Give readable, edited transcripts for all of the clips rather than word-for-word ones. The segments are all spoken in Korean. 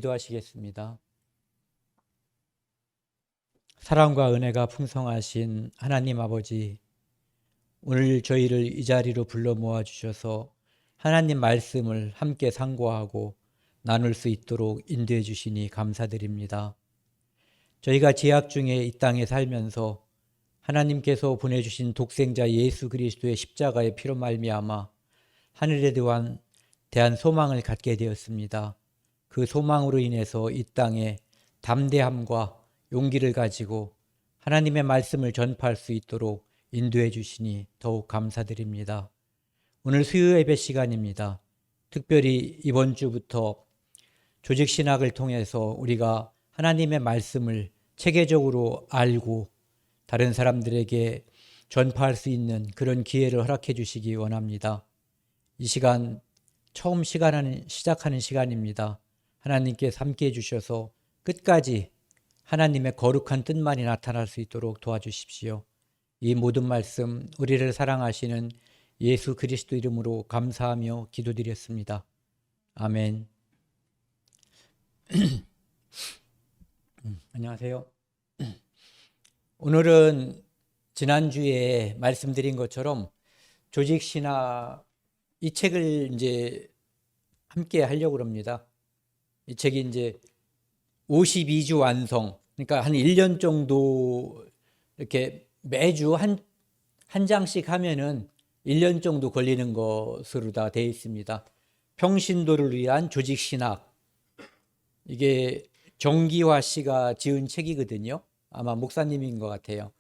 기도하시겠습니다. 사랑과 은혜가 풍성하신 하나님 아버지, 오늘 저희를 이 자리로 불러 모아주셔서 하나님 말씀을 함께 상고하고 나눌 수 있도록 인도해 주시니 감사드립니다. 저희가 죄악 중에 이 땅에 살면서 하나님께서 보내주신 독생자 예수 그리스도의 십자가의 피로 말미암아 하늘에 대한 소망을 갖게 되었습니다. 그 소망으로 인해서 이 땅에 담대함과 용기를 가지고 하나님의 말씀을 전파할 수 있도록 인도해 주시니 더욱 감사드립니다. 오늘 수요 예배 시간입니다. 특별히 이번 주부터 조직신학을 통해서 우리가 하나님의 말씀을 체계적으로 알고 다른 사람들에게 전파할 수 있는 그런 기회를 허락해 주시기 원합니다. 이 시간 처음 시작하는 시간입니다. 하나님께서 함께해 주셔서 끝까지 하나님의 거룩한 뜻만이 나타날 수 있도록 도와주십시오. 이 모든 말씀 우리를 사랑하시는 예수 그리스도 이름으로 감사하며 기도드렸습니다. 아멘. 안녕하세요. 오늘은 지난주에 말씀드린 것처럼 조직신학 이 책을 이제 함께 하려고 합니다. 이 책이 이제 52주 완성, 그러니까 한 1년 정도 이렇게 매주 한 장씩 하면은 1년 정도 걸리는 것으로 다 되어 있습니다. 평신도를 위한 조직신학. 이게 정기화 씨가 지은 책이거든요. 아마 목사님인 것 같아요.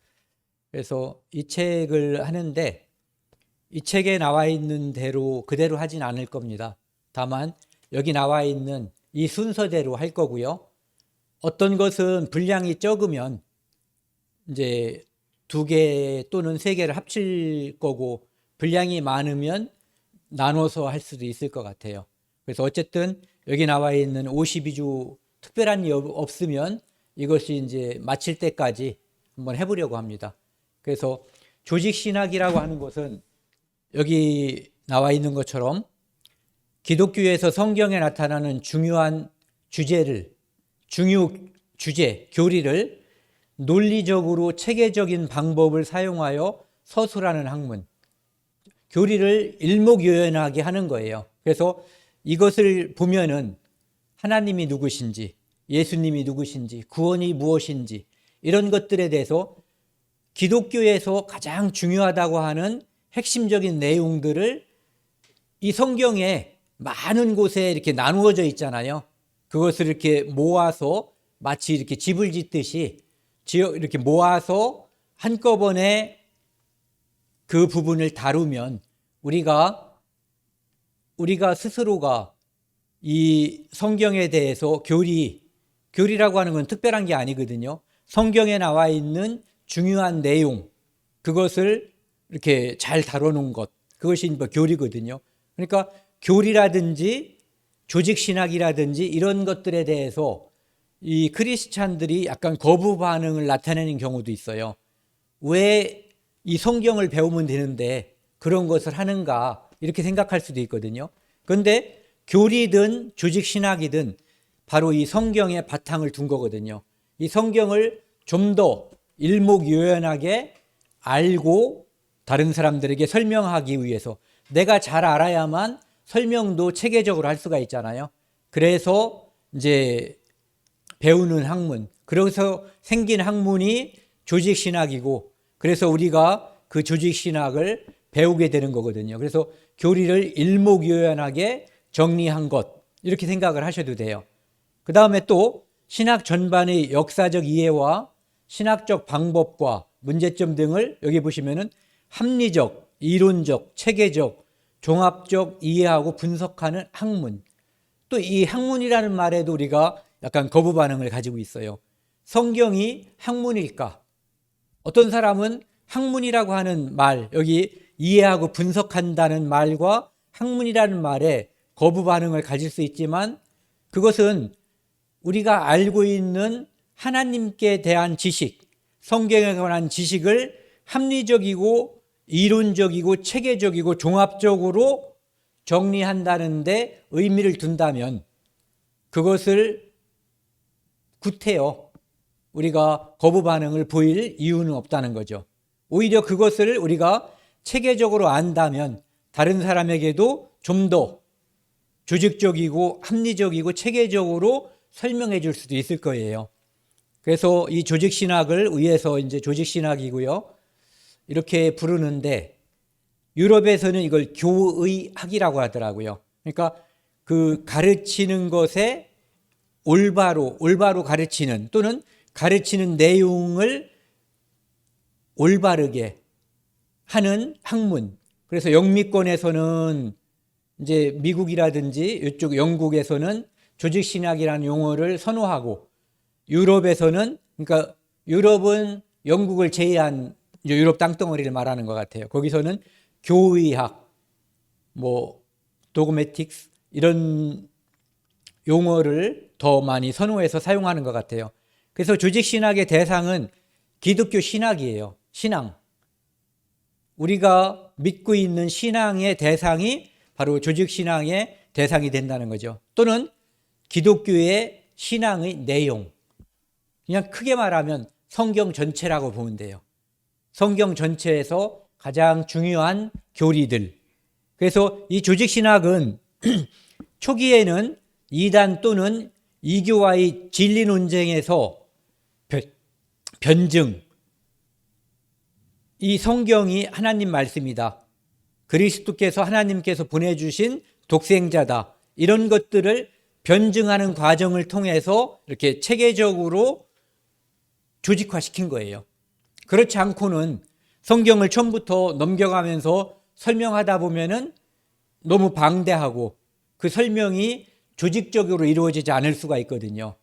그래서 이 책을 하는데 이 책에 나와 있는 대로 그대로 하진 않을 겁니다. 다만 여기 나와 있는 이 순서대로 할 거고요. 어떤 것은 분량이 적으면 이제 2개 또는 3개를 합칠 거고 분량이 많으면 나눠서 할 수도 있을 것 같아요. 그래서 어쨌든 여기 나와 있는 52주 특별한 일 없으면 이것이 이제 마칠 때까지 한번 해보려고 합니다. 그래서 조직신학이라고 하는 것은 여기 나와 있는 것처럼 기독교에서 성경에 나타나는 중요한 주제, 교리를 논리적으로 체계적인 방법을 사용하여 서술하는 학문, 교리를 일목요연하게 하는 거예요. 그래서 이것을 보면은 하나님이 누구신지, 예수님이 누구신지, 구원이 무엇인지 이런 것들에 대해서 기독교에서 가장 중요하다고 하는 핵심적인 내용들을 이 성경에 많은 곳에 이렇게 나누어져 있잖아요. 그것을 이렇게 모아서 마치 이렇게 집을 짓듯이 이렇게 모아서 한꺼번에 그 부분을 다루면 우리가 스스로가 이 성경에 대해서 교리라고 하는 건 특별한 게 아니거든요. 성경에 나와 있는 중요한 내용, 그것을 이렇게 잘 다뤄놓은 것, 그것이 교리거든요. 그러니까 교리라든지 조직신학이라든지 이런 것들에 대해서 이 크리스찬들이 약간 거부 반응을 나타내는 경우도 있어요. 왜 이 성경을 배우면 되는데 그런 것을 하는가 이렇게 생각할 수도 있거든요. 그런데 교리든 조직신학이든 바로 이 성경에 바탕을 둔 거거든요. 이 성경을 좀 더 일목요연하게 알고 다른 사람들에게 설명하기 위해서 내가 잘 알아야만 설명도 체계적으로 할 수가 있잖아요. 그래서 이제 배우는 학문, 그래서 생긴 학문이 조직신학이고 그래서 우리가 그 조직신학을 배우게 되는 거거든요. 그래서 교리를 일목요연하게 정리한 것 이렇게 생각을 하셔도 돼요. 그 다음에 또 신학 전반의 역사적 이해와 신학적 방법과 문제점 등을 여기 보시면은 합리적, 이론적, 체계적, 종합적 이해하고 분석하는 학문. 또 이 학문이라는 말에도 우리가 약간 거부 반응을 가지고 있어요. 성경이 학문일까? 어떤 사람은 학문이라고 하는 말, 여기 이해하고 분석한다는 말과 학문이라는 말에 거부 반응을 가질 수 있지만 그것은 우리가 알고 있는 하나님께 대한 지식, 성경에 관한 지식을 합리적이고 이론적이고 체계적이고 종합적으로 정리한다는 데 의미를 둔다면 그것을 구태여 우리가 거부 반응을 보일 이유는 없다는 거죠. 오히려 그것을 우리가 체계적으로 안다면 다른 사람에게도 좀 더 조직적이고 합리적이고 체계적으로 설명해 줄 수도 있을 거예요. 그래서 이 조직신학을 의해서 이제 조직신학이고요. 이렇게 부르는데 유럽에서는 이걸 교의학이라고 하더라고요. 그러니까 그 가르치는 것에 올바로 가르치는 또는 가르치는 내용을 올바르게 하는 학문. 그래서 영미권에서는 이제 미국이라든지 이쪽 영국에서는 조직신학이라는 용어를 선호하고 유럽에서는 그러니까 유럽은 영국을 제외한 유럽 땅덩어리를 말하는 것 같아요. 거기서는 교의학, 뭐 도그매틱스 이런 용어를 더 많이 선호해서 사용하는 것 같아요. 그래서 조직신학의 대상은 기독교 신학이에요. 신앙. 우리가 믿고 있는 신앙의 대상이 바로 조직신앙의 대상이 된다는 거죠. 또는 기독교의 신앙의 내용. 그냥 크게 말하면 성경 전체라고 보면 돼요. 성경 전체에서 가장 중요한 교리들. 그래서 이 조직신학은 초기에는 이단 또는 이교와의 진리 논쟁에서 변증, 이 성경이 하나님 말씀이다. 그리스도께서 하나님께서 보내주신 독생자다. 이런 것들을 변증하는 과정을 통해서 이렇게 체계적으로 조직화시킨 거예요. 그렇지 않고는 성경을 처음부터 넘겨가면서 설명하다 보면은 너무 방대하고 그 설명이 조직적으로 이루어지지 않을 수가 있거든요.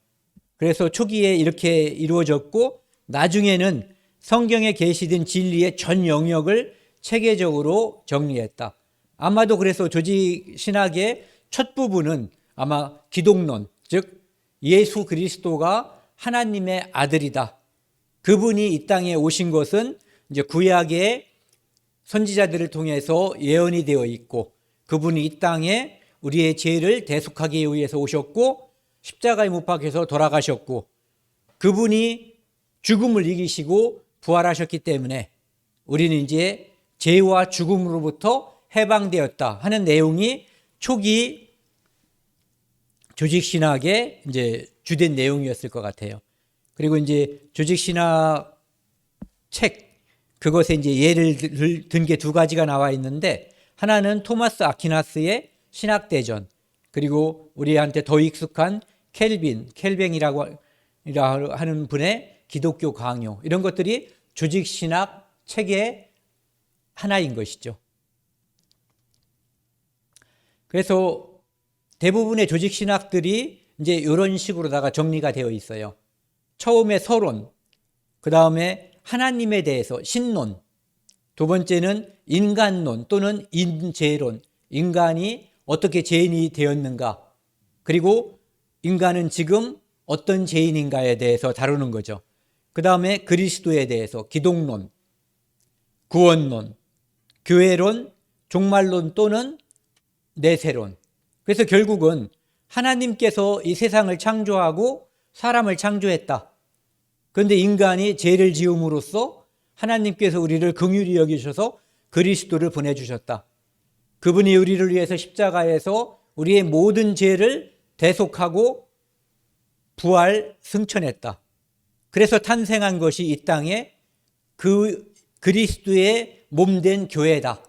그래서 초기에 이렇게 이루어졌고 나중에는 성경에 계시된 진리의 전 영역을 체계적으로 정리했다. 아마도 그래서 조직신학의 첫 부분은 아마 기독론, 즉 예수 그리스도가 하나님의 아들이다. 그분이 이 땅에 오신 것은 이제 구약의 선지자들을 통해서 예언이 되어 있고 그분이 이 땅에 우리의 죄를 대속하기 위해서 오셨고 십자가에 못 박혀서 돌아가셨고 그분이 죽음을 이기시고 부활하셨기 때문에 우리는 이제 죄와 죽음으로부터 해방되었다 하는 내용이 초기 조직신학의 이제 주된 내용이었을 것 같아요. 그리고 이제 조직신학 책, 그것에 이제 예를 든 게 두 가지가 나와 있는데 하나는 토마스 아퀴나스의 신학대전, 그리고 우리한테 더 익숙한 켈뱅이라고 하는 분의 기독교 강요, 이런 것들이 조직신학 책의 하나인 것이죠. 그래서 대부분의 조직신학들이 이제 이런 식으로다가 정리가 되어 있어요. 처음에 서론, 그 다음에 하나님에 대해서 신론, 두 번째는 인간론 또는 인죄론, 인간이 어떻게 죄인이 되었는가, 그리고 인간은 지금 어떤 죄인인가에 대해서 다루는 거죠. 그 다음에 그리스도에 대해서 기독론, 구원론, 교회론, 종말론 또는 내세론. 그래서 결국은 하나님께서 이 세상을 창조하고 사람을 창조했다. 그런데 인간이 죄를 지음으로써 하나님께서 우리를 긍휼히 여기셔서 그리스도를 보내주셨다. 그분이 우리를 위해서 십자가에서 우리의 모든 죄를 대속하고 부활 승천했다. 그래서 탄생한 것이 이 땅에 그 그리스도의 몸된 교회다.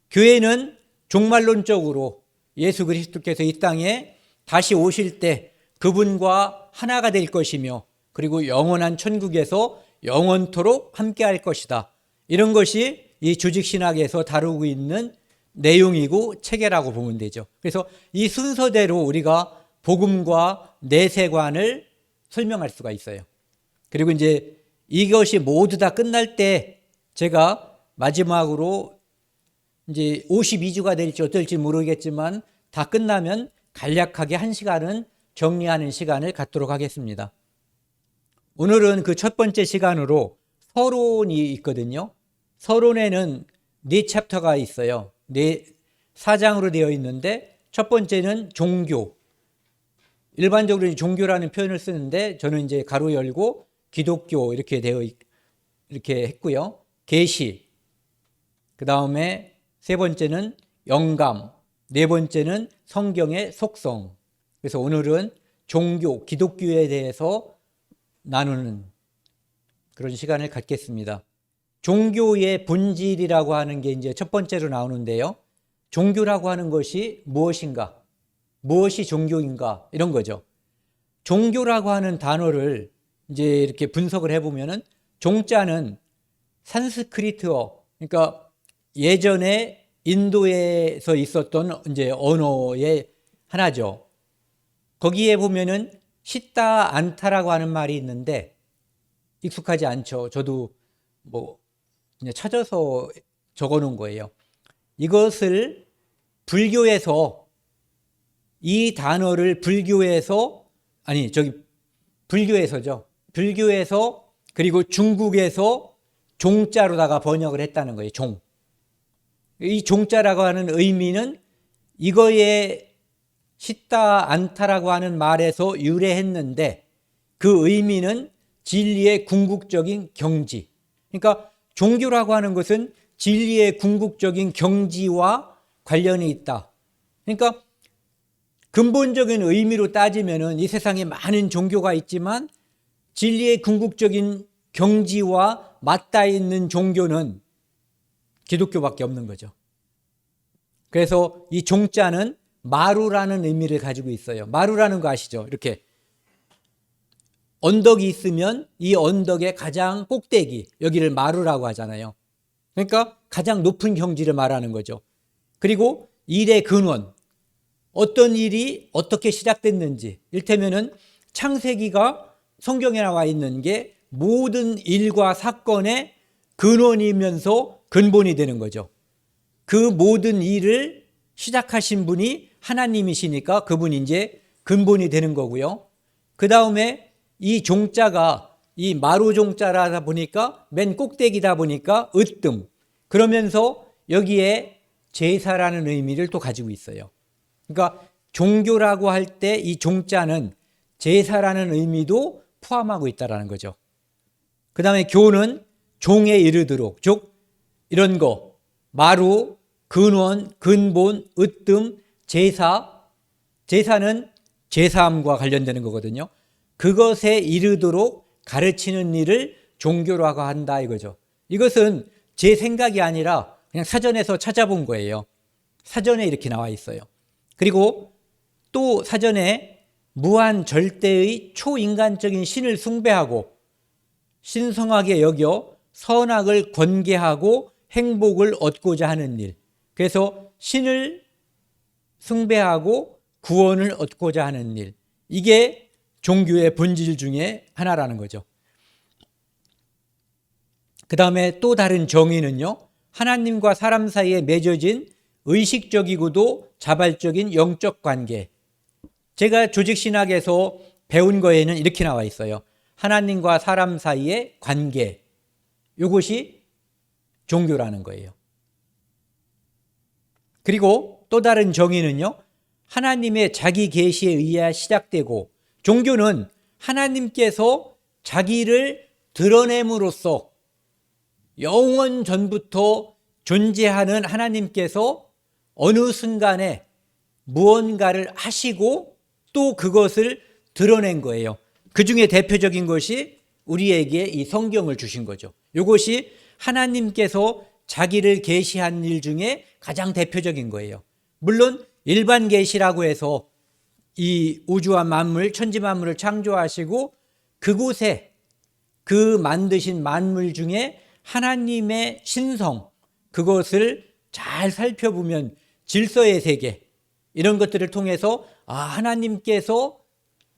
교회는 종말론적으로 예수 그리스도께서 이 땅에 다시 오실 때 그분과 하나가 될 것이며 그리고 영원한 천국에서 영원토록 함께할 것이다. 이런 것이 이 조직신학에서 다루고 있는 내용이고 체계라고 보면 되죠. 그래서 이 순서대로 우리가 복음과 내세관을 설명할 수가 있어요. 그리고 이제 이것이 모두 다 끝날 때 제가 마지막으로 이제 52주가 될지 어떨지 모르겠지만 다 끝나면 간략하게 1시간은 정리하는 시간을 갖도록 하겠습니다. 오늘은 그 첫 번째 시간으로 서론이 있거든요. 서론에는 4챕터가 있어요. 4장으로 되어 있는데 첫 번째는 종교, 일반적으로 종교라는 표현을 쓰는데 저는 이제 가로 열고 기독교 이렇게 이렇게 했고요. 계시, 그 다음에 세 번째는 영감, 네 번째는 성경의 속성. 그래서 오늘은 종교, 기독교에 대해서 나누는 그런 시간을 갖겠습니다. 종교의 본질이라고 하는 게 이제 첫 번째로 나오는데요. 종교라고 하는 것이 무엇인가? 무엇이 종교인가? 이런 거죠. 종교라고 하는 단어를 이제 이렇게 분석을 해보면은 종자는 산스크리트어, 그러니까 예전에 인도에서 있었던 이제 언어의 하나죠. 거기에 보면은 시다 안타라고 하는 말이 있는데 익숙하지 않죠. 저도 뭐 그냥 찾아서 적어 놓은 거예요. 이것을 불교에서 이 단어를 불교에서죠. 불교에서 그리고 중국에서 종자로다가 번역을 했다는 거예요. 종. 이 종자라고 하는 의미는 이거에 시다 안타라고 하는 말에서 유래했는데 그 의미는 진리의 궁극적인 경지. 그러니까 종교라고 하는 것은 진리의 궁극적인 경지와 관련이 있다. 그러니까 근본적인 의미로 따지면은 이 세상에 많은 종교가 있지만 진리의 궁극적인 경지와 맞닿아 있는 종교는 기독교밖에 없는 거죠. 그래서 이 종자는 마루라는 의미를 가지고 있어요. 마루라는 거 아시죠? 이렇게 언덕이 있으면 이 언덕의 가장 꼭대기, 여기를 마루라고 하잖아요. 그러니까 가장 높은 경지를 말하는 거죠. 그리고 일의 근원, 어떤 일이 어떻게 시작됐는지, 일테면은 창세기가 성경에 나와 있는 게 모든 일과 사건의 근원이면서 근본이 되는 거죠. 그 모든 일을 시작하신 분이 하나님이시니까 그분이 이제 근본이 되는 거고요. 그 다음에 이 종자가 이 마루 종자라다 보니까 맨 꼭대기다 보니까 으뜸. 그러면서 여기에 제사라는 의미를 또 가지고 있어요. 그러니까 종교라고 할 때 이 종자는 제사라는 의미도 포함하고 있다는 거죠. 그 다음에 교는 종에 이르도록, 즉 이런 거 마루, 근원, 근본, 으뜸, 제사. 제사는 제사함과 관련되는 거거든요. 그것에 이르도록 가르치는 일을 종교라고 한다 이거죠. 이것은 제 생각이 아니라 그냥 사전에서 찾아본 거예요. 사전에 이렇게 나와 있어요. 그리고 또 사전에 무한 절대의 초인간적인 신을 숭배하고 신성하게 여겨 선악을 권계하고 행복을 얻고자 하는 일. 그래서 신을 숭배하고 구원을 얻고자 하는 일. 이게 종교의 본질 중에 하나라는 거죠. 그 다음에 또 다른 정의는요, 하나님과 사람 사이에 맺어진 의식적이고도 자발적인 영적 관계. 제가 조직신학에서 배운 거에는 이렇게 나와 있어요. 하나님과 사람 사이의 관계. 이것이 종교라는 거예요. 그리고 또 다른 정의는요, 하나님의 자기 계시에 의해 시작되고, 종교는 하나님께서 자기를 드러냄으로써 영원 전부터 존재하는 하나님께서 어느 순간에 무언가를 하시고 또 그것을 드러낸 거예요. 그 중에 대표적인 것이 우리에게 이 성경을 주신 거죠. 이것이 하나님께서 자기를 계시한 일 중에 가장 대표적인 거예요. 물론 일반 계시라고 해서 이 우주와 만물, 천지 만물을 창조하시고 그곳에 그 만드신 만물 중에 하나님의 신성, 그것을 잘 살펴보면 질서의 세계, 이런 것들을 통해서 하나님께서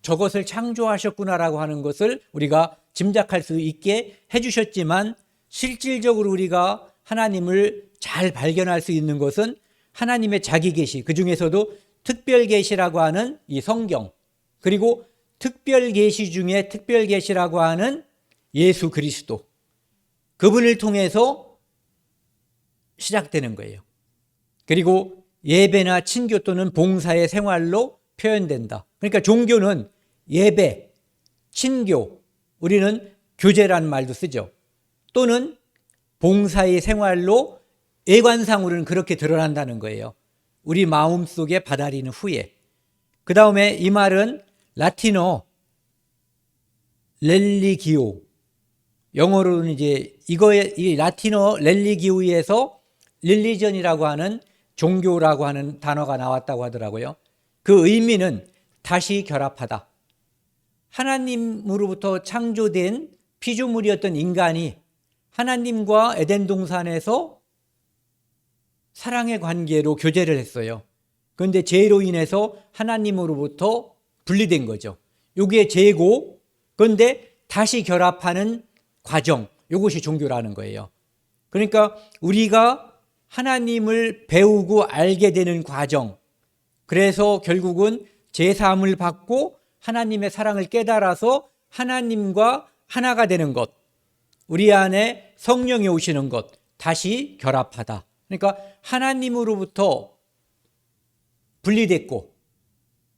저것을 창조하셨구나라고 하는 것을 우리가 짐작할 수 있게 해주셨지만, 실질적으로 우리가 하나님을 잘 발견할 수 있는 것은 하나님의 자기 계시, 그 중에서도 특별 계시라고 하는 이 성경, 그리고 특별 계시 중에 특별 계시라고 하는 예수 그리스도, 그분을 통해서 시작되는 거예요. 그리고 예배나 친교 또는 봉사의 생활로 표현된다. 그러니까 종교는 예배, 친교, 우리는 교제라는 말도 쓰죠. 또는 봉사의 생활로 외관상으로는 그렇게 드러난다는 거예요. 우리 마음속에 받아들이는 후에. 그 다음에 이 말은 라틴어 렐리기오, 영어로는 이제 이 라틴어 렐리기오에서 릴리전이라고 하는 종교라고 하는 단어가 나왔다고 하더라고요. 그 의미는 다시 결합하다. 하나님으로부터 창조된 피조물이었던 인간이 하나님과 에덴 동산에서 사랑의 관계로 교제를 했어요. 그런데 죄로 인해서 하나님으로부터 분리된 거죠. 이게 죄고, 그런데 다시 결합하는 과정, 이것이 종교라는 거예요. 그러니까 우리가 하나님을 배우고 알게 되는 과정, 그래서 결국은 제사함을 받고 하나님의 사랑을 깨달아서 하나님과 하나가 되는 것, 우리 안에 성령이 오시는 것, 다시 결합하다. 그러니까 하나님으로부터 분리됐고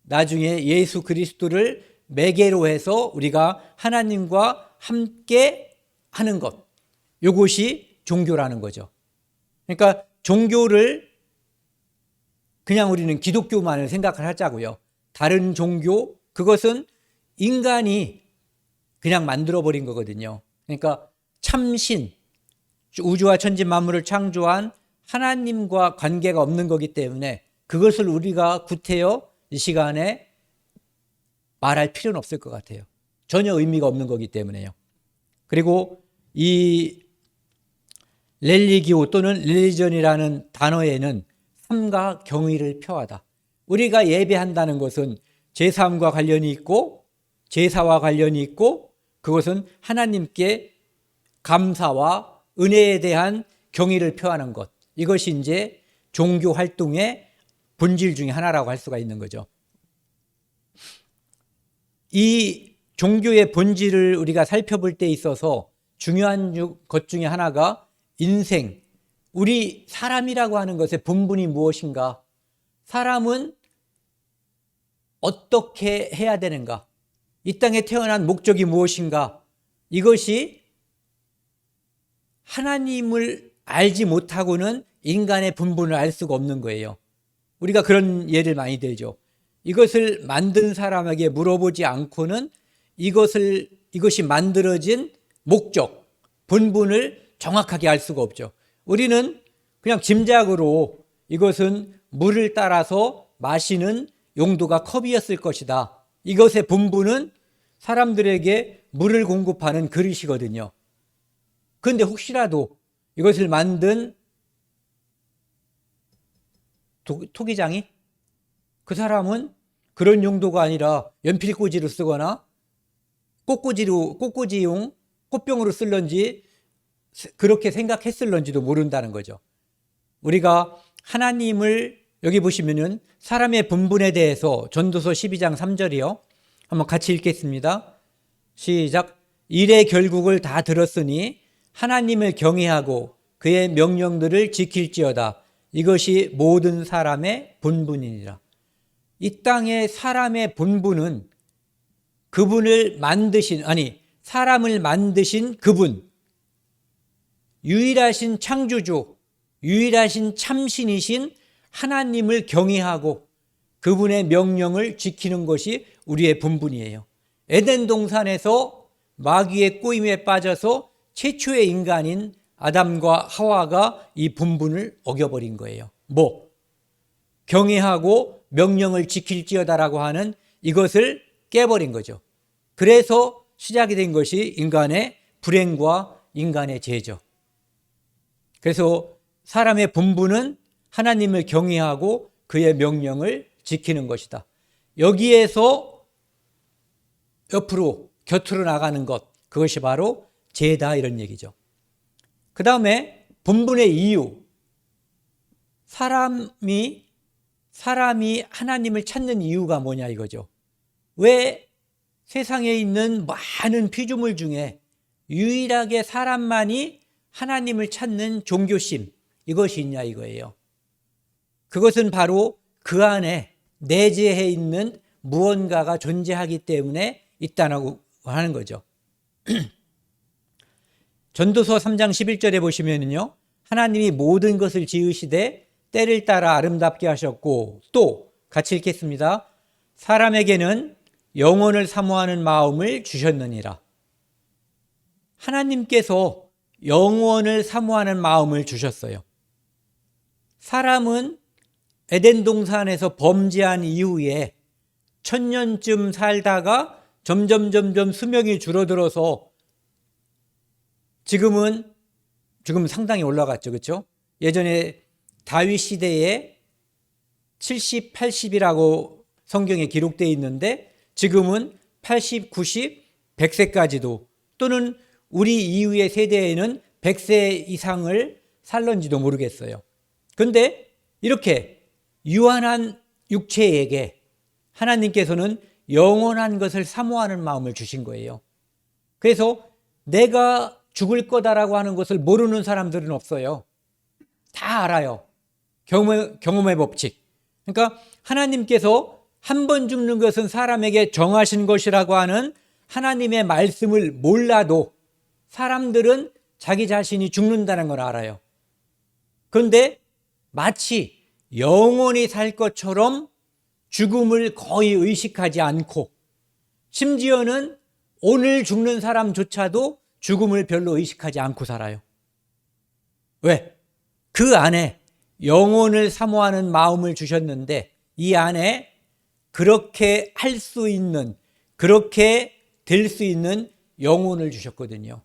나중에 예수 그리스도를 매개로 해서 우리가 하나님과 함께 하는 것, 이것이 종교라는 거죠. 그러니까 종교를 그냥 우리는 기독교만을 생각을 하자고요. 다른 종교, 그것은 인간이 그냥 만들어버린 거거든요. 그러니까 참신, 우주와 천지 만물을 창조한 하나님과 관계가 없는 거기 때문에 그것을 우리가 구태여 이 시간에 말할 필요는 없을 것 같아요. 전혀 의미가 없는 거기 때문에요. 그리고 이 렐리기오 또는 릴리전이라는 단어에는 삶과 경의를 표하다. 우리가 예배한다는 것은 제사함과 관련이 있고 제사와 관련이 있고 그것은 하나님께 감사와 은혜에 대한 경의를 표하는 것. 이것이 이제 종교 활동의 본질 중에 하나라고 할 수가 있는 거죠. 이 종교의 본질을 우리가 살펴볼 때 있어서 중요한 것 중에 하나가 인생, 우리 사람이라고 하는 것의 본분이 무엇인가? 사람은 어떻게 해야 되는가? 이 땅에 태어난 목적이 무엇인가? 이것이 하나님을 알지 못하고는 인간의 본분을 알 수가 없는 거예요. 우리가 그런 예를 많이 들죠. 이것을 만든 사람에게 물어보지 않고는 이것이 만들어진 목적, 본분을 정확하게 알 수가 없죠. 우리는 그냥 짐작으로 이것은 물을 따라서 마시는 용도가 컵이었을 것이다. 이것의 본분은 사람들에게 물을 공급하는 그릇이거든요. 그런데 혹시라도 이것을 만든 토기장이 그 사람은 그런 용도가 아니라 연필꽂이로 쓰거나 꽃꽂이용 꽃병으로 쓸런지 그렇게 생각했을런지도 모른다는 거죠. 우리가 하나님을 여기 보시면은 사람의 본분에 대해서 전도서 12장 3절이요. 한번 같이 읽겠습니다. 시작. 일의 결국을 다 들었으니 하나님을 경외하고 그의 명령들을 지킬지어다. 이것이 모든 사람의 본분이니라. 이 땅의 사람의 본분은 사람을 만드신 그분, 유일하신 창조주, 유일하신 참신이신 하나님을 경외하고 그분의 명령을 지키는 것이 우리의 본분이에요. 에덴 동산에서 마귀의 꼬임에 빠져서 최초의 인간인 아담과 하와가 이 본분을 어겨버린 거예요. 경외하고 명령을 지킬지어다라고 하는 이것을 깨버린 거죠. 그래서 시작이 된 것이 인간의 불행과 인간의 죄죠. 그래서 사람의 본분은 하나님을 경외하고 그의 명령을 지키는 것이다. 여기에서 곁으로 나가는 것, 그것이 바로 죄다 이런 얘기죠. 그 다음에 본분의 이유, 사람이 하나님을 찾는 이유가 뭐냐 이거죠. 왜 세상에 있는 많은 피조물 중에 유일하게 사람만이 하나님을 찾는 종교심, 이것이 있냐 이거예요. 그것은 바로 그 안에 내재해 있는 무언가가 존재하기 때문에 있다고 하는 거죠. 전도서 3장 11절에 보시면요, 하나님이 모든 것을 지으시되 때를 따라 아름답게 하셨고, 또 같이 읽겠습니다. 사람에게는 영혼을 사모하는 마음을 주셨느니라. 하나님께서 영혼을 사모하는 마음을 주셨어요. 사람은 에덴 동산에서 범죄한 이후에 1000년쯤 살다가 점점 수명이 줄어들어서 지금 상당히 올라갔죠. 그렇죠? 예전에 다윗 시대에 70, 80이라고 성경에 기록되어 있는데 지금은 80, 90, 100세까지도, 또는 우리 이후의 세대에는 100세 이상을 살런지도 모르겠어요. 그런데 이렇게 유한한 육체에게 하나님께서는 영원한 것을 사모하는 마음을 주신 거예요. 그래서 내가 죽을 거다라고 하는 것을 모르는 사람들은 없어요. 다 알아요. 경험의 법칙. 그러니까 하나님께서 한 번 죽는 것은 사람에게 정하신 것이라고 하는 하나님의 말씀을 몰라도 사람들은 자기 자신이 죽는다는 걸 알아요. 그런데 마치 영원히 살 것처럼 죽음을 거의 의식하지 않고, 심지어는 오늘 죽는 사람조차도 죽음을 별로 의식하지 않고 살아요. 왜? 그 안에 영혼을 사모하는 마음을 주셨는데, 이 안에 그렇게 할 수 있는, 그렇게 될 수 있는 영혼을 주셨거든요.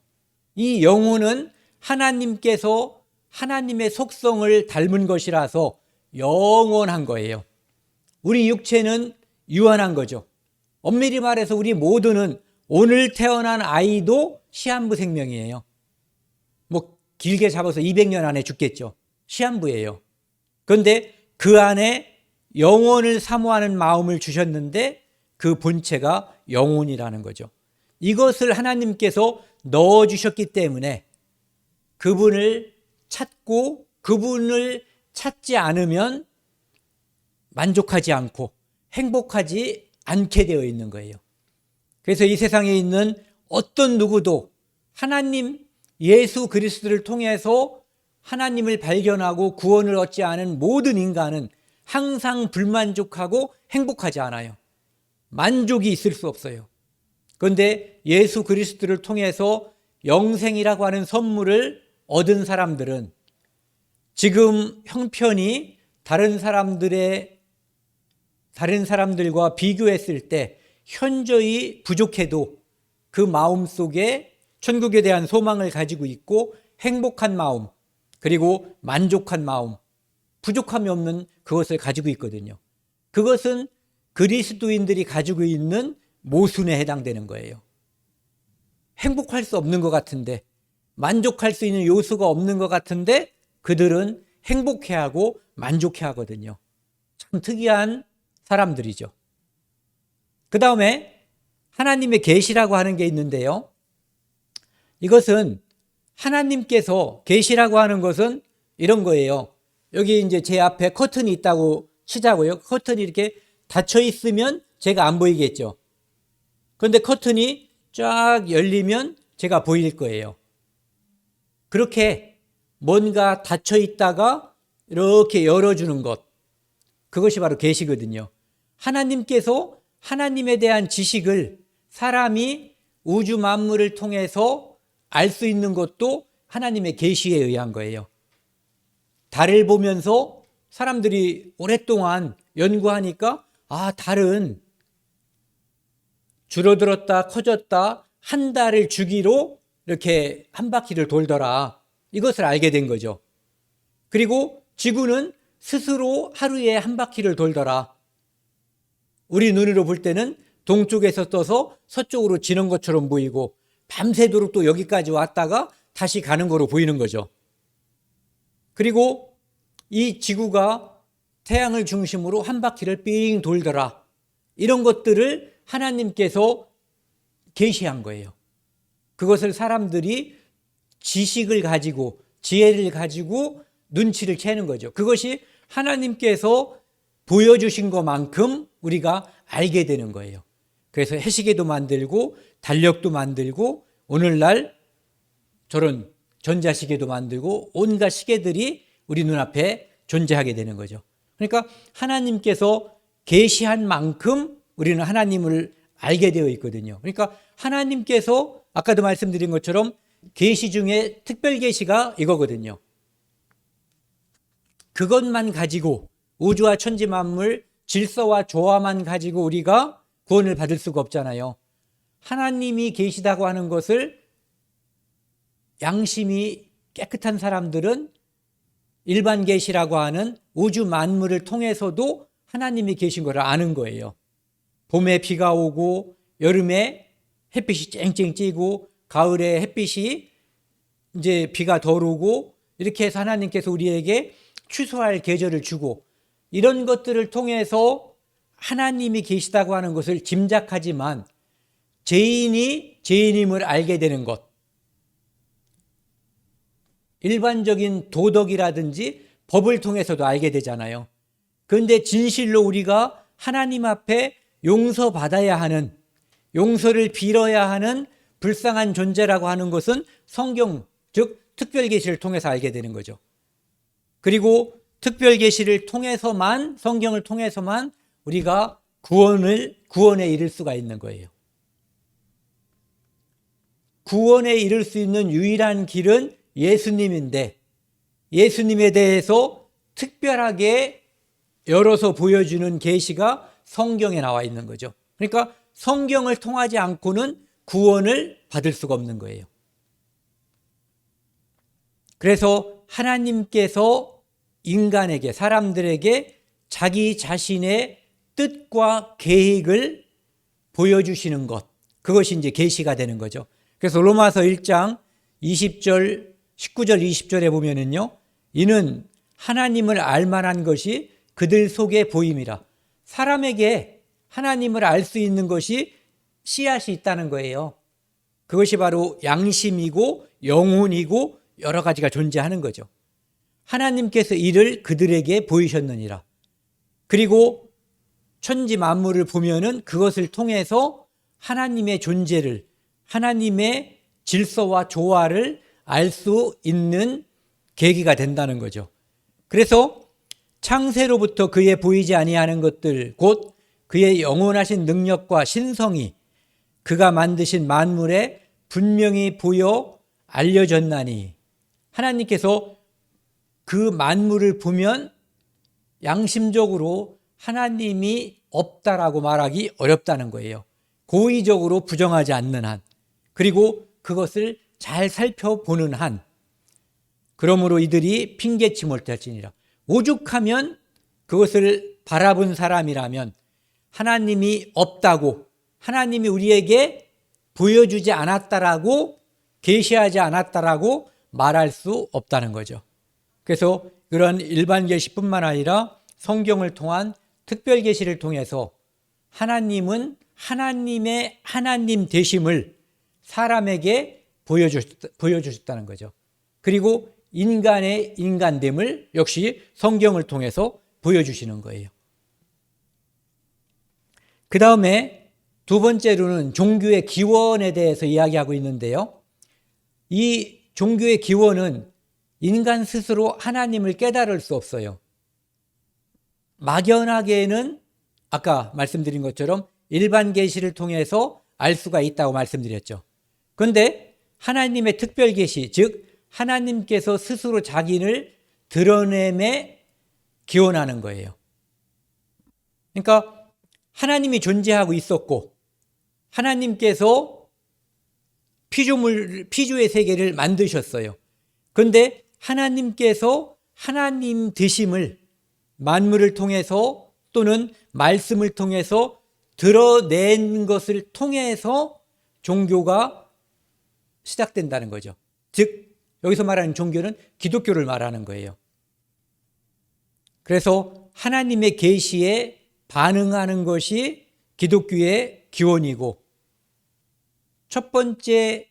이 영혼은 하나님께서 하나님의 속성을 닮은 것이라서 영원한 거예요. 우리 육체는 유한한 거죠. 엄밀히 말해서 우리 모두는 오늘 태어난 아이도 시한부 생명이에요. 뭐 길게 잡아서 200년 안에 죽겠죠. 시한부예요. 그런데 그 안에 영혼을 사모하는 마음을 주셨는데 그 본체가 영혼이라는 거죠. 이것을 하나님께서 넣어주셨기 때문에 그분을 찾고 그분을 찾지 않으면 만족하지 않고 행복하지 않게 되어 있는 거예요. 그래서 이 세상에 있는 어떤 누구도 하나님 예수 그리스도를 통해서 하나님을 발견하고 구원을 얻지 않은 모든 인간은 항상 불만족하고 행복하지 않아요. 만족이 있을 수 없어요. 그런데 예수 그리스도를 통해서 영생이라고 하는 선물을 얻은 사람들은 지금 형편이 다른 사람들과 비교했을 때 현저히 부족해도 그 마음 속에 천국에 대한 소망을 가지고 있고 행복한 마음, 그리고 만족한 마음, 부족함이 없는 그것을 가지고 있거든요. 그것은 그리스도인들이 가지고 있는 모순에 해당되는 거예요. 행복할 수 없는 것 같은데, 만족할 수 있는 요소가 없는 것 같은데 그들은 행복해하고 만족해하거든요. 참 특이한 사람들이죠. 그 다음에 하나님의 계시라고 하는 게 있는데요, 이것은 하나님께서, 계시라고 하는 것은 이런 거예요. 여기 이제 제 앞에 커튼이 있다고 치자고요. 커튼이 이렇게 닫혀 있으면 제가 안 보이겠죠. 그런데 커튼이 쫙 열리면 제가 보일 거예요. 그렇게 뭔가 닫혀 있다가 이렇게 열어주는 것, 그것이 바로 계시거든요. 하나님께서 하나님에 대한 지식을 사람이 우주 만물을 통해서 알 수 있는 것도 하나님의 계시에 의한 거예요. 달을 보면서 사람들이 오랫동안 연구하니까, 달은 줄어들었다 커졌다 한 달을 주기로 이렇게 한 바퀴를 돌더라, 이것을 알게 된 거죠. 그리고 지구는 스스로 하루에 한 바퀴를 돌더라. 우리 눈으로 볼 때는 동쪽에서 떠서 서쪽으로 지는 것처럼 보이고 밤새도록 또 여기까지 왔다가 다시 가는 거로 보이는 거죠. 그리고 이 지구가 태양을 중심으로 한 바퀴를 삥 돌더라. 이런 것들을 하나님께서 계시한 거예요. 그것을 사람들이 지식을 가지고 지혜를 가지고 눈치를 채는 거죠. 그것이 하나님께서 보여주신 것만큼 우리가 알게 되는 거예요. 그래서 해시계도 만들고 달력도 만들고 오늘날 저런 전자시계도 만들고 온갖 시계들이 우리 눈앞에 존재하게 되는 거죠. 그러니까 하나님께서 계시한 만큼 우리는 하나님을 알게 되어 있거든요. 그러니까 하나님께서 아까도 말씀드린 것처럼 계시 중에 특별 계시가 이거거든요. 그것만 가지고 우주와 천지 만물 질서와 조화만 가지고 우리가 구원을 받을 수가 없잖아요. 하나님이 계시다고 하는 것을 양심이 깨끗한 사람들은 일반 계시라고 하는 우주 만물을 통해서도 하나님이 계신 걸 아는 거예요. 봄에 비가 오고 여름에 햇빛이 쨍쨍 찌고 가을에 햇빛이 이제 비가 덜 오고 이렇게 해서 하나님께서 우리에게 추수할 계절을 주고 이런 것들을 통해서 하나님이 계시다고 하는 것을 짐작하지만 죄인이 죄인임을 알게 되는 것, 일반적인 도덕이라든지 법을 통해서도 알게 되잖아요. 그런데 진실로 우리가 하나님 앞에 용서받아야 하는, 용서를 빌어야 하는 불쌍한 존재라고 하는 것은 성경, 즉 특별계시를 통해서 알게 되는 거죠. 그리고 특별계시를 통해서만, 성경을 통해서만 우리가 구원에 이를 수가 있는 거예요. 구원에 이를 수 있는 유일한 길은 예수님인데 예수님에 대해서 특별하게 열어서 보여주는 계시가 성경에 나와 있는 거죠. 그러니까 성경을 통하지 않고는 구원을 받을 수가 없는 거예요. 그래서 하나님께서 인간에게, 사람들에게 자기 자신의 뜻과 계획을 보여주시는 것, 그것이 이제 계시가 되는 거죠. 그래서 로마서 1장 20절, 19절, 20절에 보면은요, 이는 하나님을 알 만한 것이 그들 속에 보임이라. 사람에게 하나님을 알 수 있는 것이 씨앗이 있다는 거예요. 그것이 바로 양심이고 영혼이고 여러 가지가 존재하는 거죠. 하나님께서 이를 그들에게 보이셨느니라. 그리고 천지 만물을 보면은 그것을 통해서 하나님의 존재를, 하나님의 질서와 조화를 알 수 있는 계기가 된다는 거죠. 그래서 창세로부터 그의 보이지 아니하는 것들, 곧 그의 영원하신 능력과 신성이 그가 만드신 만물에 분명히 보여 알려졌나니, 하나님께서 그 만물을 보면 양심적으로 하나님이 없다라고 말하기 어렵다는 거예요. 고의적으로 부정하지 않는 한, 그리고 그것을 잘 살펴보는 한, 그러므로 이들이 핑계치 못할지니라. 오죽하면 그것을 바라본 사람이라면 하나님이 없다고, 하나님이 우리에게 보여주지 않았다라고, 계시하지 않았다라고 말할 수 없다는 거죠. 그래서 그런 일반 계시뿐만 아니라 성경을 통한 특별 계시를 통해서 하나님은 하나님의 하나님 되심을 사람에게 보여주셨다는 거죠. 그리고 인간의 인간됨을 역시 성경을 통해서 보여주시는 거예요. 그 다음에 두 번째로는 종교의 기원에 대해서 이야기하고 있는데요. 이 종교의 기원은 인간 스스로 하나님을 깨달을 수 없어요. 막연하게는 아까 말씀드린 것처럼 일반 계시를 통해서 알 수가 있다고 말씀드렸죠. 그런데 하나님의 특별 계시, 즉 하나님께서 스스로 자기를 드러냄에 기원하는 거예요. 그러니까 하나님이 존재하고 있었고 하나님께서 피조의 세계를 만드셨어요. 그런데 하나님께서 하나님 되심을 만물을 통해서 또는 말씀을 통해서 드러낸 것을 통해서 종교가 시작된다는 거죠. 즉 여기서 말하는 종교는 기독교를 말하는 거예요. 그래서 하나님의 계시에 반응하는 것이 기독교의 기원이고, 첫 번째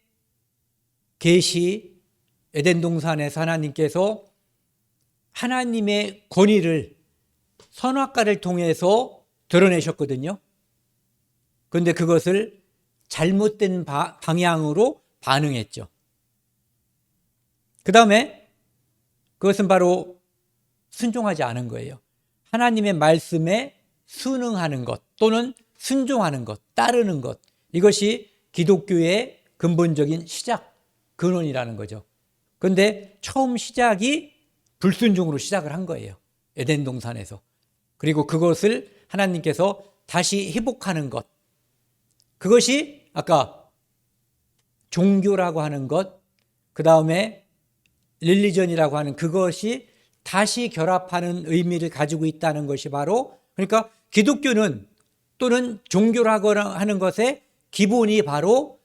계시, 에덴 동산에서 하나님께서 하나님의 권위를 선악과를 통해서 드러내셨거든요. 그런데 그것을 잘못된 방향으로 반응했죠. 그 다음에 그것은 바로 순종하지 않은 거예요. 하나님의 말씀에 순응하는 것 또는 순종하는 것, 따르는 것, 이것이 기독교의 근본적인 시작, 근원이라는 거죠. 그런데 처음 시작이 불순종으로 시작을 한 거예요. 에덴 동산에서. 그리고 그것을 하나님께서 다시 회복하는 것, 그것이 아까 종교라고 하는 것, 그 다음에 릴리전이라고 하는 그것이 다시 결합하는 의미를 가지고 있다는 것이 바로, 그러니까 기독교는 또는 종교라고 하는 것의 기본이 바로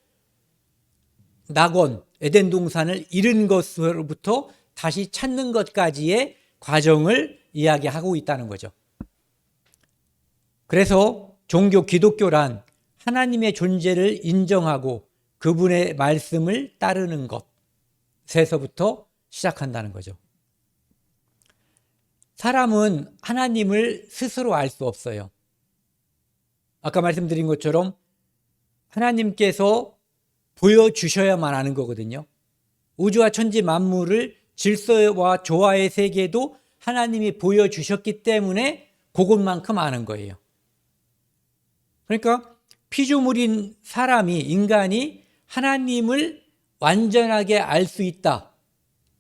낙원, 에덴 동산을 잃은 것으로부터 다시 찾는 것까지의 과정을 이야기하고 있다는 거죠. 그래서 종교 기독교란 하나님의 존재를 인정하고 그분의 말씀을 따르는 것에서부터 시작한다는 거죠. 사람은 하나님을 스스로 알 수 없어요. 아까 말씀드린 것처럼 하나님께서 보여주셔야만 아는 거거든요. 우주와 천지 만물을 질서와 조화의 세계도 하나님이 보여주셨기 때문에 그것만큼 아는 거예요. 그러니까 피조물인 사람이, 인간이 하나님을 완전하게 알 수 있다,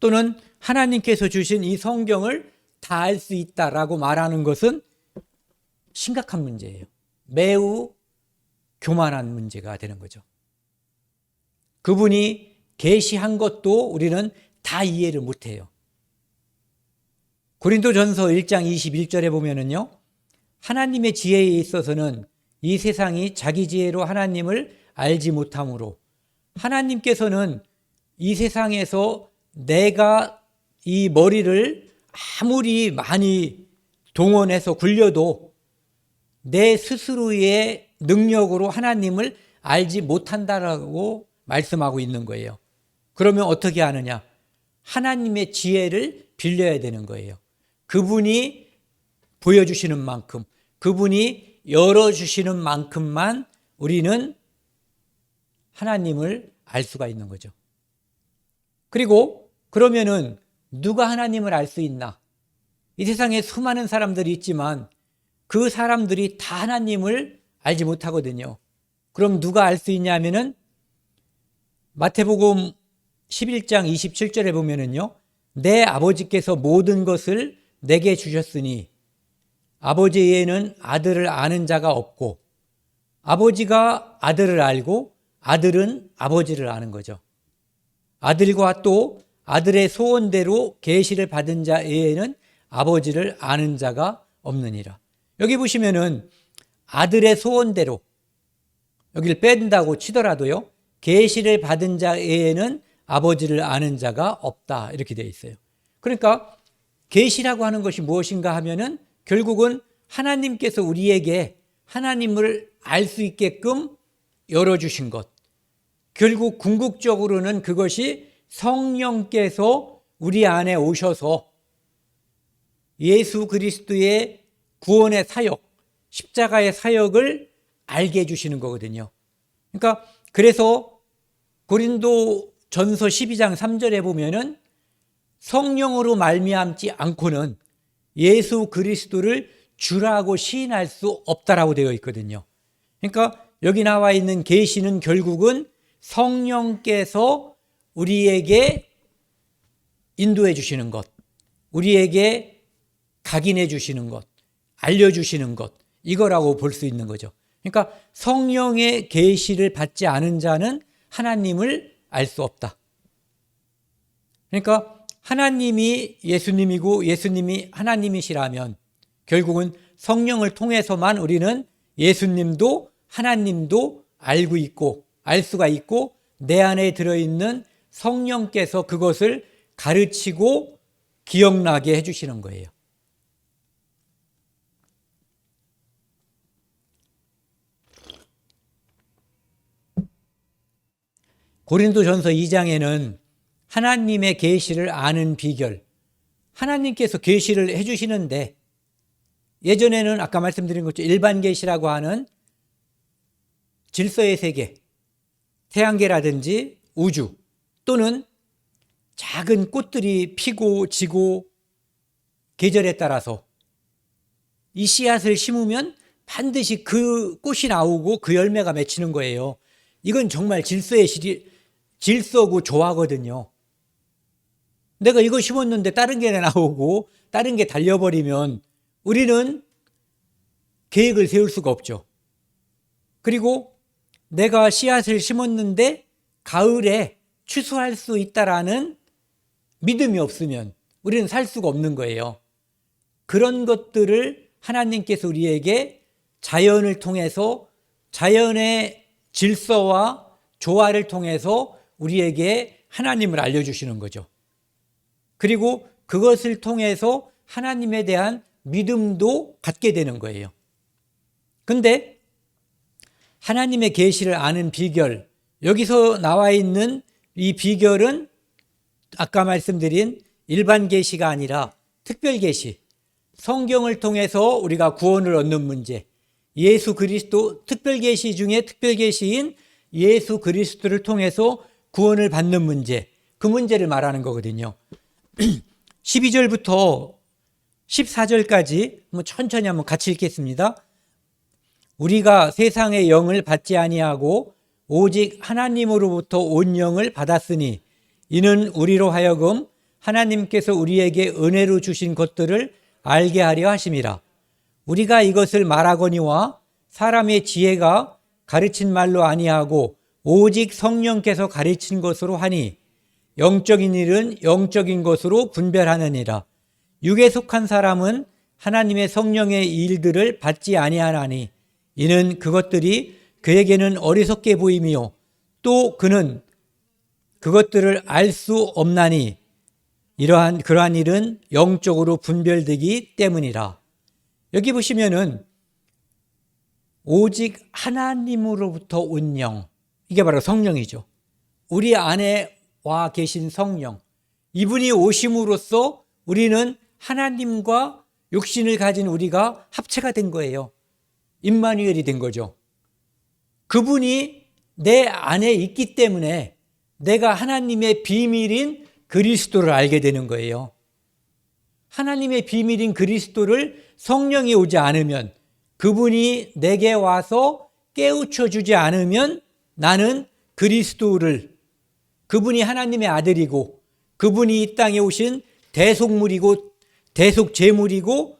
또는 하나님께서 주신 이 성경을 다 알 수 있다라고 말하는 것은 심각한 문제예요. 매우 교만한 문제가 되는 거죠. 그분이 계시한 것도 우리는 다 이해를 못해요. 고린도전서 1장 21절에 보면은요, 하나님의 지혜에 있어서는 이 세상이 자기 지혜로 하나님을 알지 못하므로, 하나님께서는 이 세상에서 내가 이 머리를 아무리 많이 동원해서 굴려도 내 스스로의 능력으로 하나님을 알지 못한다라고 말씀하고 있는 거예요. 그러면 어떻게 하느냐? 하나님의 지혜를 빌려야 되는 거예요. 그분이 보여주시는 만큼, 그분이 열어주시는 만큼만 우리는 하나님을 알 수가 있는 거죠. 그리고 그러면은 누가 하나님을 알 수 있나? 이 세상에 수많은 사람들이 있지만 그 사람들이 다 하나님을 알지 못하거든요. 그럼 누가 알 수 있냐면은 마태복음 11장 27절에 보면은요, 내 아버지께서 모든 것을 내게 주셨으니 아버지 외에는 아들을 아는 자가 없고 아버지가 아들을 알고 아들은 아버지를 아는 거죠. 아들과 또 아들의 소원대로 계시를 받은 자 외에는 아버지를 아는 자가 없느니라. 여기 보시면은 아들의 소원대로, 여기를 뺀다고 치더라도요, 계시를 받은 자 외에는 아버지를 아는 자가 없다, 이렇게 되어 있어요. 그러니까 계시라고 하는 것이 무엇인가 하면은 결국은 하나님께서 우리에게 하나님을 알 수 있게끔 열어주신 것, 결국 궁극적으로는 그것이 성령께서 우리 안에 오셔서 예수 그리스도의 구원의 사역, 십자가의 사역을 알게 해주시는 거거든요. 그러니까 그래서 고린도 전서 12장 3절에 보면은 성령으로 말미암지 않고는 예수 그리스도를 주라고 시인할 수 없다라고 되어 있거든요. 그러니까 여기 나와 있는 계시는 결국은 성령께서 우리에게 인도해 주시는 것, 우리에게 각인해 주시는 것, 알려주시는 것, 이거라고 볼 수 있는 거죠. 그러니까 성령의 계시를 받지 않은 자는 하나님을 알 수 없다. 그러니까 하나님이 예수님이고 예수님이 하나님이시라면 결국은 성령을 통해서만 우리는 예수님도 하나님도 알고 있고 알 수가 있고, 내 안에 들어있는 성령께서 그것을 가르치고 기억나게 해주시는 거예요. 고린도전서 2장에는 하나님의 계시를 아는 비결, 하나님께서 계시를 해주시는데 예전에는 아까 말씀드린 것처럼 일반 계시라고 하는 질서의 세계, 태양계라든지 우주, 또는 작은 꽃들이 피고 지고 계절에 따라서 이 씨앗을 심으면 반드시 그 꽃이 나오고 그 열매가 맺히는 거예요. 이건 정말 질서고 조화거든요. 내가 이거 심었는데 다른 게 나오고 다른 게 달려버리면 우리는 계획을 세울 수가 없죠. 그리고 내가 씨앗을 심었는데 가을에 추수할 수 있다라는 믿음이 없으면 우리는 살 수가 없는 거예요. 그런 것들을 하나님께서 우리에게 자연을 통해서, 자연의 질서와 조화를 통해서 우리에게 하나님을 알려주시는 거죠. 그리고 그것을 통해서 하나님에 대한 믿음도 갖게 되는 거예요. 근데 하나님의 계시를 아는 비결, 여기서 나와 있는 이 비결은 아까 말씀드린 일반 계시가 아니라 특별 계시, 성경을 통해서 우리가 구원을 얻는 문제, 예수 그리스도, 특별 계시 중에 특별 계시인 예수 그리스도를 통해서 구원을 받는 문제, 그 문제를 말하는 거거든요. 12절부터 14절까지 천천히 한번 같이 읽겠습니다. 우리가 세상의 영을 받지 아니하고 오직 하나님으로부터 온 영을 받았으니 이는 우리로 하여금 하나님께서 우리에게 은혜로 주신 것들을 알게 하려 하심이라. 우리가 이것을 말하거니와 사람의 지혜가 가르친 말로 아니하고 오직 성령께서 가르친 것으로 하니 영적인 일은 영적인 것으로 분별하느니라. 육에 속한 사람은 하나님의 성령의 일들을 받지 아니하나니 이는 그것들이 그에게는 어리석게 보임이요 또 그는 그것들을 알 수 없나니 그러한 일은 영적으로 분별되기 때문이라. 여기 보시면은 오직 하나님으로부터 온 영, 이게 바로 성령이죠. 우리 안에 와 계신 성령, 이분이 오심으로써 우리는 하나님과 육신을 가진 우리가 합체가 된 거예요. 임마누엘이 된 거죠. 그분이 내 안에 있기 때문에 내가 하나님의 비밀인 그리스도를 알게 되는 거예요. 하나님의 비밀인 그리스도를 성령이 오지 않으면, 그분이 내게 와서 깨우쳐 주지 않으면 나는 그리스도를, 그분이 하나님의 아들이고 그분이 이 땅에 오신 대속물이고 대속제물이고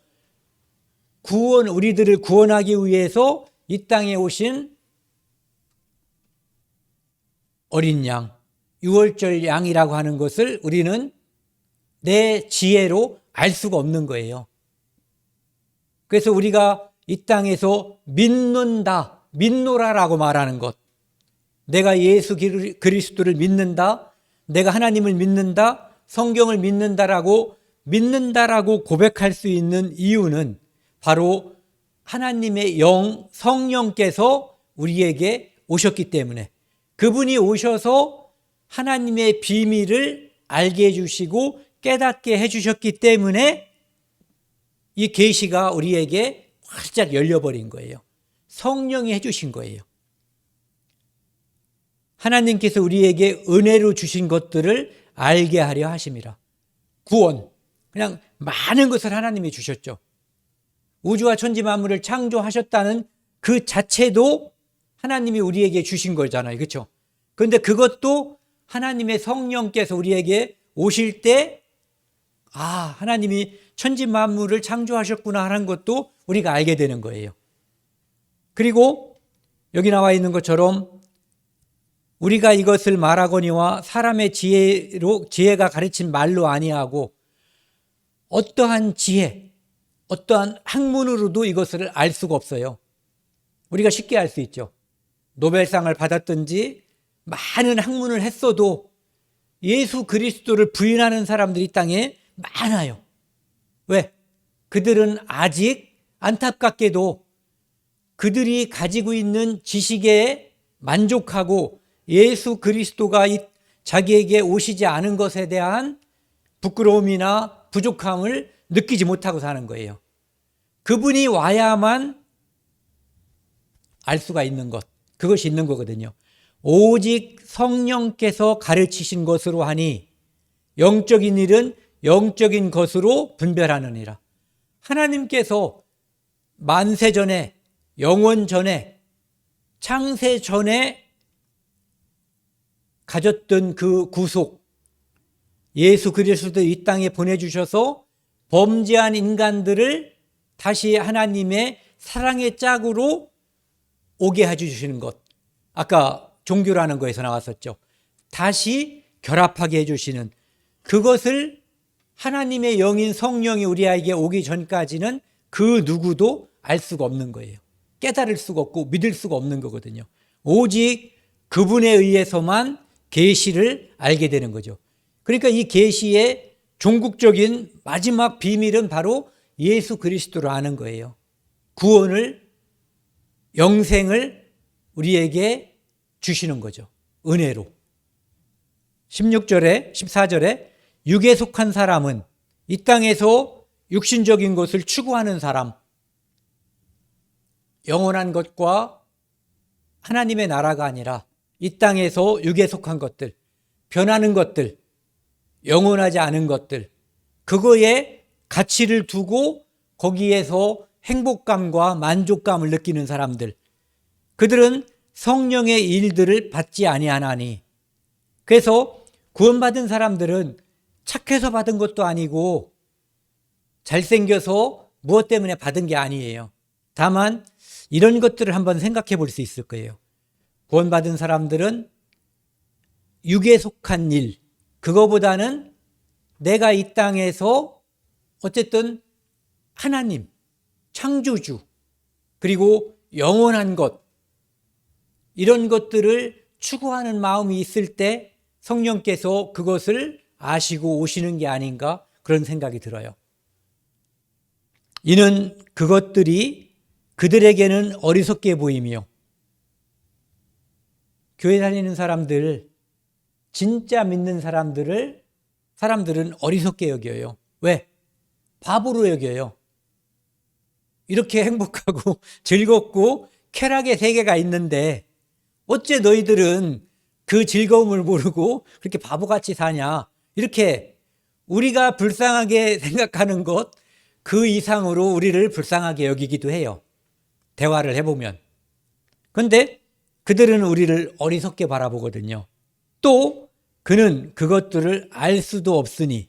우리들을 구원하기 위해서 이 땅에 오신 어린 양, 유월절 양이라고 하는 것을 우리는 내 지혜로 알 수가 없는 거예요. 그래서 우리가 이 땅에서 믿노라라고 말하는 것, 내가 예수 그리스도를 믿는다, 내가 하나님을 믿는다, 성경을 믿는다라고 고백할 수 있는 이유는 바로 하나님의 영, 성령께서 우리에게 오셨기 때문에, 그분이 오셔서 하나님의 비밀을 알게 해주시고 깨닫게 해주셨기 때문에 이 계시가 우리에게 활짝 열려버린 거예요. 성령이 해주신 거예요. 하나님께서 우리에게 은혜로 주신 것들을 알게 하려 하심이라. 구원, 그냥 많은 것을 하나님이 주셨죠. 우주와 천지 만물을 창조하셨다는 그 자체도 하나님이 우리에게 주신 거잖아요. 그렇죠? 그런데 그것도 하나님의 성령께서 우리에게 오실 때 하나님이 천지 만물을 창조하셨구나 하는 것도 우리가 알게 되는 거예요. 그리고 여기 나와 있는 것처럼 우리가 이것을 말하거니와 사람의 지혜가 가르친 말로 아니하고 어떠한 지혜, 어떠한 학문으로도 이것을 알 수가 없어요. 우리가 쉽게 알 수 있죠. 노벨상을 받았든지 많은 학문을 했어도 예수 그리스도를 부인하는 사람들이 이 땅에 많아요. 왜? 그들은 아직 안타깝게도 그들이 가지고 있는 지식에 만족하고 예수 그리스도가 자기에게 오시지 않은 것에 대한 부끄러움이나 부족함을 느끼지 못하고 사는 거예요. 그분이 와야만 알 수가 있는 것, 그것이 있는 거거든요. 오직 성령께서 가르치신 것으로 하니 영적인 일은 영적인 것으로 분별하느니라. 하나님께서 만세 전에, 영원 전에, 창세 전에 가졌던 그 구속, 예수 그리스도 이 땅에 보내주셔서 범죄한 인간들을 다시 하나님의 사랑의 짝으로 오게 해주시는 것, 아까 종교라는 거에서 나왔었죠. 다시 결합하게 해주시는 그것을 하나님의 영인 성령이 우리에게 오기 전까지는 그 누구도 알 수가 없는 거예요. 깨달을 수가 없고 믿을 수가 없는 거거든요. 오직 그분에 의해서만 계시를 알게 되는 거죠. 그러니까 이 계시의 종국적인 마지막 비밀은 바로 예수 그리스도로 아는 거예요. 구원을, 영생을 우리에게 주시는 거죠. 은혜로. 16절에 14절에 육에 속한 사람은 이 땅에서 육신적인 것을 추구하는 사람, 영원한 것과 하나님의 나라가 아니라 이 땅에서 육에 속한 것들, 변하는 것들, 영원하지 않은 것들, 그거에 가치를 두고 거기에서 행복감과 만족감을 느끼는 사람들, 그들은 성령의 일들을 받지 아니하나니. 그래서 구원받은 사람들은 착해서 받은 것도 아니고 잘생겨서 무엇 때문에 받은 게 아니에요. 다만 이런 것들을 한번 생각해 볼 수 있을 거예요. 구원받은 사람들은 육에 속한 일, 그거보다는 내가 이 땅에서 어쨌든 하나님, 창조주, 그리고 영원한 것, 이런 것들을 추구하는 마음이 있을 때 성령께서 그것을 아시고 오시는 게 아닌가 그런 생각이 들어요. 이는 그것들이 그들에게는 어리석게 보이며, 교회 다니는 사람들, 진짜 믿는 사람들은 어리석게 여겨요. 왜? 바보로 여겨요. 이렇게 행복하고 즐겁고 쾌락의 세계가 있는데 어째 너희들은 그 즐거움을 모르고 그렇게 바보같이 사냐. 이렇게 우리가 불쌍하게 생각하는 것 그 이상으로 우리를 불쌍하게 여기기도 해요. 대화를 해보면. 그런데 그들은 우리를 어리석게 바라보거든요. 또 그는 그것들을 알 수도 없으니,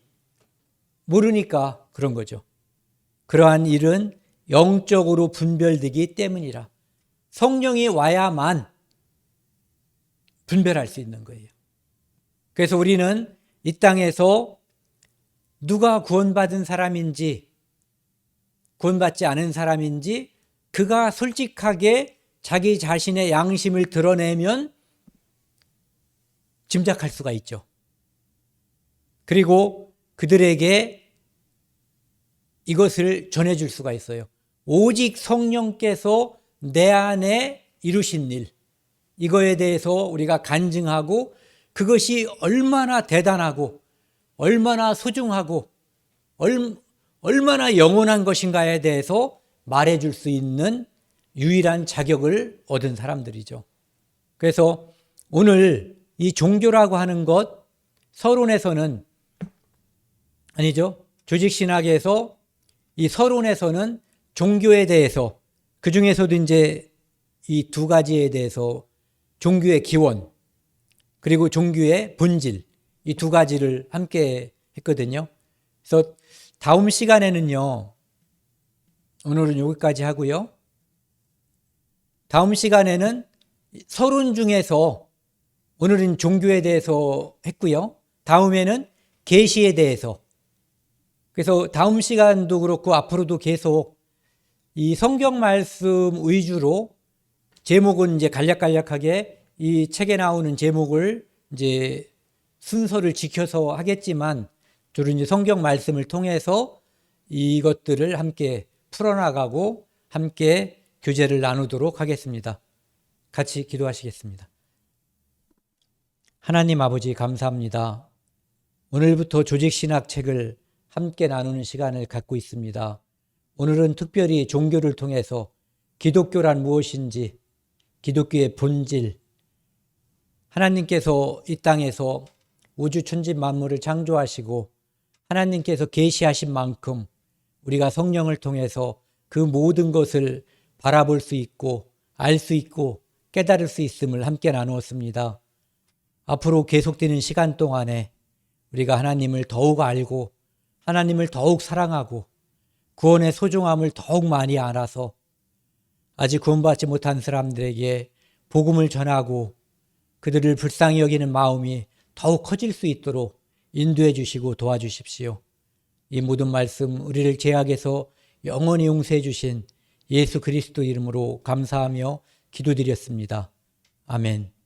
모르니까 그런 거죠. 그러한 일은 영적으로 분별되기 때문이라. 성령이 와야만 분별할 수 있는 거예요. 그래서 우리는 이 땅에서 누가 구원받은 사람인지 구원받지 않은 사람인지 그가 솔직하게 자기 자신의 양심을 드러내면 짐작할 수가 있죠. 그리고 그들에게 이것을 전해줄 수가 있어요. 오직 성령께서 내 안에 이루신 일, 이거에 대해서 우리가 간증하고 그것이 얼마나 대단하고 얼마나 소중하고 얼마나 영원한 것인가에 대해서 말해줄 수 있는 유일한 자격을 얻은 사람들이죠. 그래서 오늘 이 종교라고 하는 것, 서론에서는 아니죠. 조직신학에서 이 서론에서는 종교에 대해서, 그 중에서도 이제 이 두 가지에 대해서 종교의 기원 그리고 종교의 본질, 이 두 가지를 함께 했거든요. 그래서 다음 시간에는요, 오늘은 여기까지 하고요. 다음 시간에는 서론 중에서 오늘은 종교에 대해서 했고요. 다음에는 계시에 대해서. 그래서 다음 시간도 그렇고 앞으로도 계속 이 성경 말씀 위주로 제목은 이제 간략간략하게 이 책에 나오는 제목을 이제 순서를 지켜서 하겠지만 주로 이제 성경 말씀을 통해서 이것들을 함께 풀어나가고 함께 교제를 나누도록 하겠습니다. 같이 기도하시겠습니다. 하나님 아버지 감사합니다. 오늘부터 조직신학 책을 함께 나누는 시간을 갖고 있습니다. 오늘은 특별히 종교를 통해서 기독교란 무엇인지, 기독교의 본질, 하나님께서 이 땅에서 우주 천지 만물을 창조하시고 하나님께서 계시하신 만큼 우리가 성령을 통해서 그 모든 것을 바라볼 수 있고 알 수 있고 깨달을 수 있음을 함께 나누었습니다. 앞으로 계속되는 시간 동안에 우리가 하나님을 더욱 알고 하나님을 더욱 사랑하고 구원의 소중함을 더욱 많이 알아서 아직 구원받지 못한 사람들에게 복음을 전하고 그들을 불쌍히 여기는 마음이 더욱 커질 수 있도록 인도해 주시고 도와주십시오. 이 모든 말씀 우리를 죄악에서 영원히 용서해 주신 예수 그리스도 이름으로 감사하며 기도드렸습니다. 아멘.